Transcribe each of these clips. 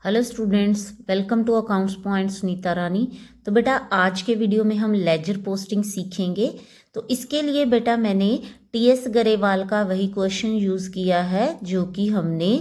Hello students, welcome to accounts points Neeta Rani. तो बेटा आज के वीडियो में हम लेजर पोस्टिंग सीखेंगे। तो इसके लिए बेटा मैंने टीएस गरेवाल का वही क्वेश्चन यूज़ किया है जो कि हमने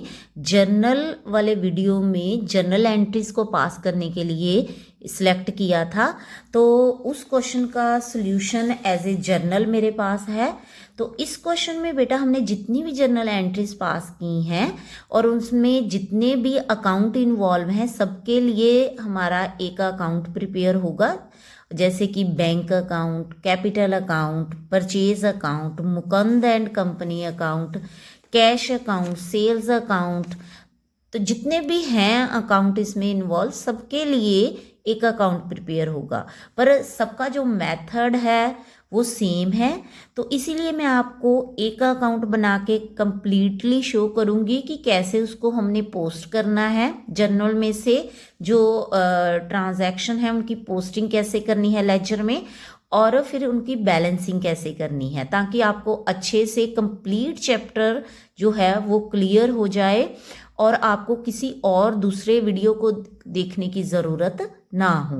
जर्नल वाले वीडियो में जर्नल एंट्रीज को पास करने के लिए सिलेक्ट किया था। तो उस क्वेश्चन का सॉल्यूशन एज ए जर्नल मेरे पास है। तो इस क्वेश्चन में बेटा हमने जितनी भी जर्नल एंट्रीज पास की हैं और उसमें जितने भी अकाउंट इन्वॉल्व हैं सबके लिए हमारा एक अकाउंट प्रिपेयर होगा, जैसे कि bank account, capital account, purchase account, Mukund and company account, cash account, sales account. तो जितने भी हैं अकाउंट इसमें इन्वॉल्व सबके लिए एक अकाउंट प्रिपेयर होगा, पर सबका जो मेथड है वो सेम है। तो इसीलिए मैं आपको एक अकाउंट बना के कंप्लीटली शो करूँगी कि कैसे उसको हमने पोस्ट करना है। जर्नल में से जो ट्रांजैक्शन है उनकी पोस्टिंग कैसे करनी है लेजर में, और फिर उनकी बैलेंसिंग कैसे करनी है, ताकि आपको अच्छे से कंप्लीट चैप्टर जो है वो क्लियर हो जाए और आपको किसी और दूसरे वीडियो को देखने की ज़रूरत ना हो।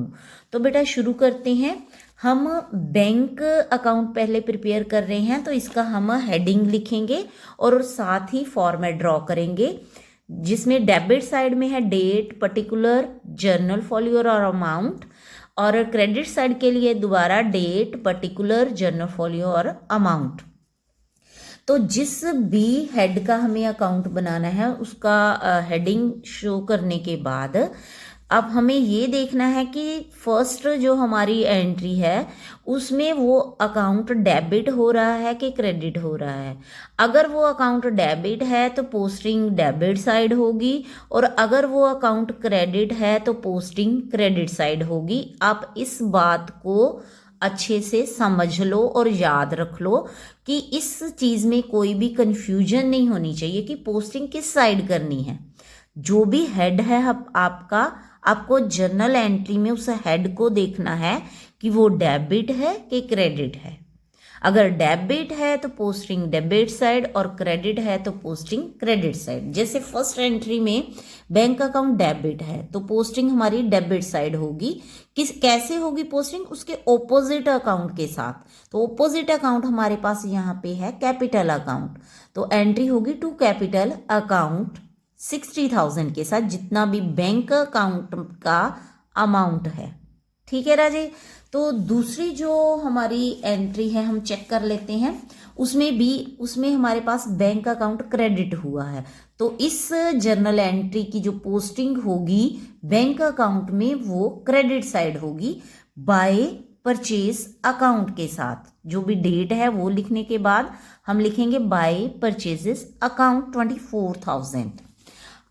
तो बेटा शुरू करते हैं। हम बैंक अकाउंट पहले प्रिपेयर कर रहे हैं, तो इसका हम हेडिंग लिखेंगे और साथ ही फॉर्मेट ड्रॉ करेंगे, जिसमें डेबिट साइड में है डेट, पर्टिकुलर, जर्नल फॉलोअर और अमाउंट, और क्रेडिट साइड के लिए दोबारा डेट, पर्टिकुलर, जर्नल फॉलोअर और अमाउंट। तो जिस भी हेड का हमें अकाउंट बनाना है उसका हेडिंग शो करने के बाद अब हमें ये देखना है कि फर्स्ट जो हमारी एंट्री है उसमें वो अकाउंट डेबिट हो रहा है कि क्रेडिट हो रहा है। अगर वो अकाउंट डेबिट है तो पोस्टिंग डेबिट साइड होगी, और अगर वो अकाउंट क्रेडिट है तो पोस्टिंग क्रेडिट साइड होगी। आप इस बात को अच्छे से समझ लो और याद रख लो कि इस चीज़ में कोई भी कंफ्यूजन नहीं होनी चाहिए कि पोस्टिंग किस साइड करनी है। जो भी हेड है आपका, आपको जर्नल एंट्री में उस हेड को देखना है कि वो डेबिट है कि क्रेडिट है। अगर डेबिट है तो पोस्टिंग डेबिट साइड, और क्रेडिट है तो पोस्टिंग क्रेडिट साइड। जैसे फर्स्ट एंट्री में बैंक अकाउंट डेबिट है तो पोस्टिंग हमारी डेबिट साइड होगी। कैसे होगी पोस्टिंग? उसके ऑपोजिट अकाउंट के साथ। तो ऑपोजिट अकाउंट हमारे पास यहाँ पे है कैपिटल अकाउंट, तो एंट्री होगी टू कैपिटल अकाउंट 60,000 के साथ, जितना भी बैंक अकाउंट का अमाउंट है। ठीक है राजे। तो दूसरी जो हमारी एंट्री है हम चेक कर लेते हैं, उसमें हमारे पास बैंक अकाउंट क्रेडिट हुआ है। तो इस जर्नल एंट्री की जो पोस्टिंग होगी बैंक अकाउंट में वो क्रेडिट साइड होगी बाय परचेज अकाउंट के साथ। जो भी डेट है वो लिखने के बाद हम लिखेंगे by purchases account 24,000।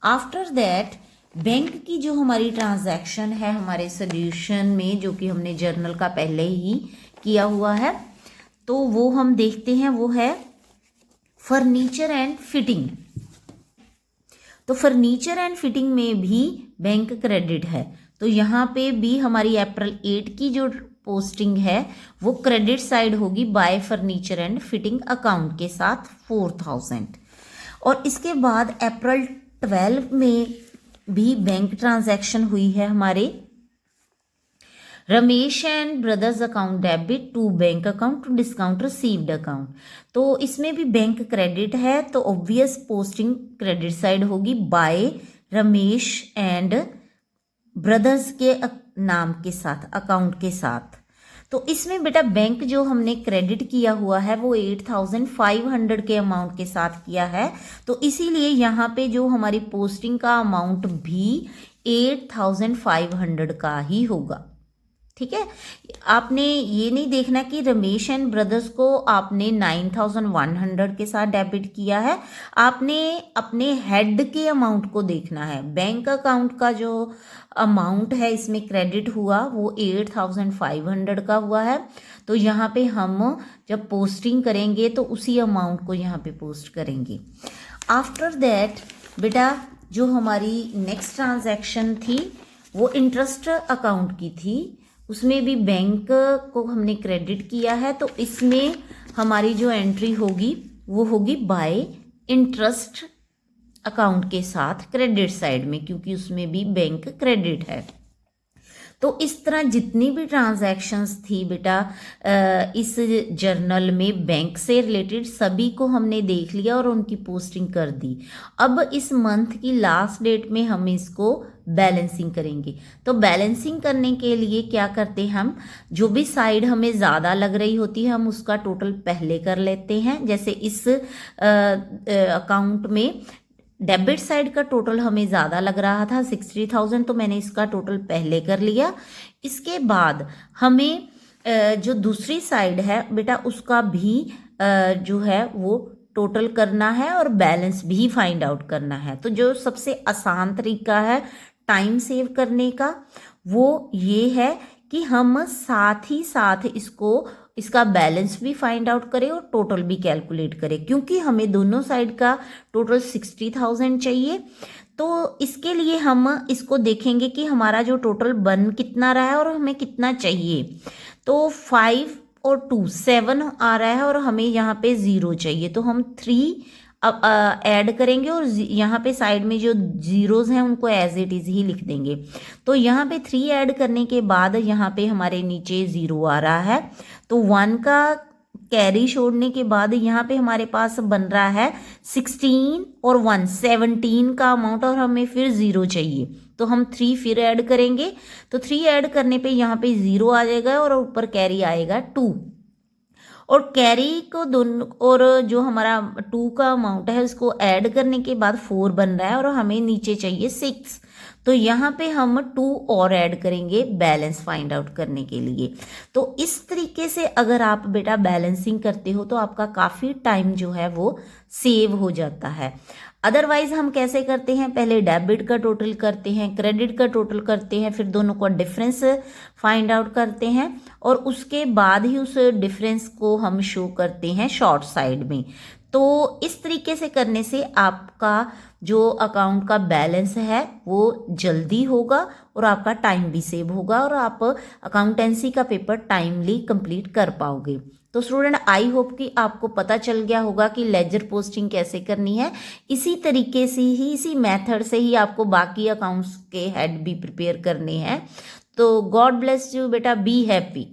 After that bank की जो हमारी ट्रांजैक्शन है हमारे सोल्यूशन में, जो कि हमने जर्नल का पहले ही किया हुआ है, तो वो हम देखते हैं, वो है फर्नीचर एंड फिटिंग। तो फर्नीचर एंड फिटिंग में भी बैंक क्रेडिट है, तो यहाँ पे भी हमारी अप्रैल 8 की जो पोस्टिंग है वो क्रेडिट साइड होगी bye furniture and fitting account के साथ 4,000। और इसके बाद अप्रैल 12 में भी बैंक ट्रांजैक्शन हुई है हमारे Ramesh and brothers account debit to bank account to discount received account. तो इसमें भी बैंक क्रेडिट है, तो ऑब्वियस पोस्टिंग क्रेडिट साइड होगी बाय रमेश एंड ब्रदर्स के नाम के साथ, अकाउंट के साथ। तो इसमें बेटा बैंक जो हमने क्रेडिट किया हुआ है वो 8,500 के अमाउंट के साथ किया है, तो इसीलिए यहाँ पे जो हमारी पोस्टिंग का अमाउंट भी 8,500 का ही होगा। ठीक है। आपने ये नहीं देखना कि रमेश एंड ब्रदर्स को आपने 9,100 के साथ डेबिट किया है, आपने अपने हेड के अमाउंट को देखना है। बैंक अकाउंट का जो अमाउंट है इसमें क्रेडिट हुआ वो 8,500 का हुआ है, तो यहाँ पे हम जब पोस्टिंग करेंगे तो उसी अमाउंट को यहाँ पे पोस्ट करेंगे। आफ्टर दैट बेटा जो हमारी नेक्स्ट ट्रांजैक्शन थी वो इंटरेस्ट अकाउंट की थी, उसमें भी बैंक को हमने क्रेडिट किया है, तो इसमें हमारी जो एंट्री होगी वो होगी बाय इंटरेस्ट अकाउंट के साथ क्रेडिट साइड में, क्योंकि उसमें भी बैंक क्रेडिट है। तो इस तरह जितनी भी ट्रांजैक्शंस थी बेटा इस जर्नल में बैंक से रिलेटेड सभी को हमने देख लिया और उनकी पोस्टिंग कर दी। अब इस मंथ की लास्ट डेट में हम इसको बैलेंसिंग करेंगे। तो बैलेंसिंग करने के लिए क्या करते हैं, हम जो भी साइड हमें ज़्यादा लग रही होती है हम उसका टोटल पहले कर लेते हैं। जैसे इस अकाउंट में डेबिट साइड का टोटल हमें ज़्यादा लग रहा था 60,000, तो मैंने इसका टोटल पहले कर लिया। इसके बाद हमें जो दूसरी साइड है बेटा उसका भी जो है वो टोटल करना है और बैलेंस भी फाइंड आउट करना है। तो जो सबसे आसान तरीका है टाइम सेव करने का वो ये है कि हम साथ ही साथ इसका बैलेंस भी फाइंड आउट करें और टोटल भी कैलकुलेट करें, क्योंकि हमें दोनों साइड का टोटल 60,000 चाहिए। तो इसके लिए हम इसको देखेंगे कि हमारा जो टोटल बन कितना रहा है और हमें कितना चाहिए। तो 5 और 2 7 आ रहा है और हमें यहाँ पे 0 चाहिए, तो हम 3 अब ऐड करेंगे और यहाँ पे साइड में जो जीरोज हैं उनको एज इट इज़ ही लिख देंगे। तो यहाँ पे 3 ऐड करने के बाद यहाँ पे हमारे नीचे 0 आ रहा है, तो 1 का कैरी छोड़ने के बाद यहाँ पे हमारे पास बन रहा है 16 और 1 17 का अमाउंट और हमें फिर 0 चाहिए, तो हम 3 फिर ऐड करेंगे। तो 3 ऐड करने पे यहाँ पे 0 आ जाएगा और ऊपर कैरी आएगा 2, और कैरी को दोनों और जो हमारा 2 का अमाउंट है उसको ऐड करने के बाद 4 बन रहा है और हमें नीचे चाहिए 6, तो यहाँ पे हम 2 और ऐड करेंगे बैलेंस फाइंड आउट करने के लिए। तो इस तरीके से अगर आप बेटा बैलेंसिंग करते हो तो आपका काफ़ी टाइम जो है वो सेव हो जाता है। अदरवाइज हम कैसे करते हैं, पहले डेबिट का टोटल करते हैं, क्रेडिट का टोटल करते हैं, फिर दोनों का डिफरेंस फाइंड आउट करते हैं और उसके बाद ही उस डिफरेंस को हम शो करते हैं शॉर्ट साइड में। तो इस तरीके से करने से आपका जो अकाउंट का बैलेंस है वो जल्दी होगा और आपका टाइम भी सेव होगा और आप अकाउंटेंसी का पेपर टाइमली कंप्लीट कर पाओगे। तो स्टूडेंट आई होप कि आपको पता चल गया होगा कि लेजर पोस्टिंग कैसे करनी है। इसी तरीके से ही इसी मेथड से ही आपको बाकी अकाउंट्स के हेड भी प्रिपेयर करने हैं। तो गॉड ब्लेस यू बेटा, बी हैप्पी।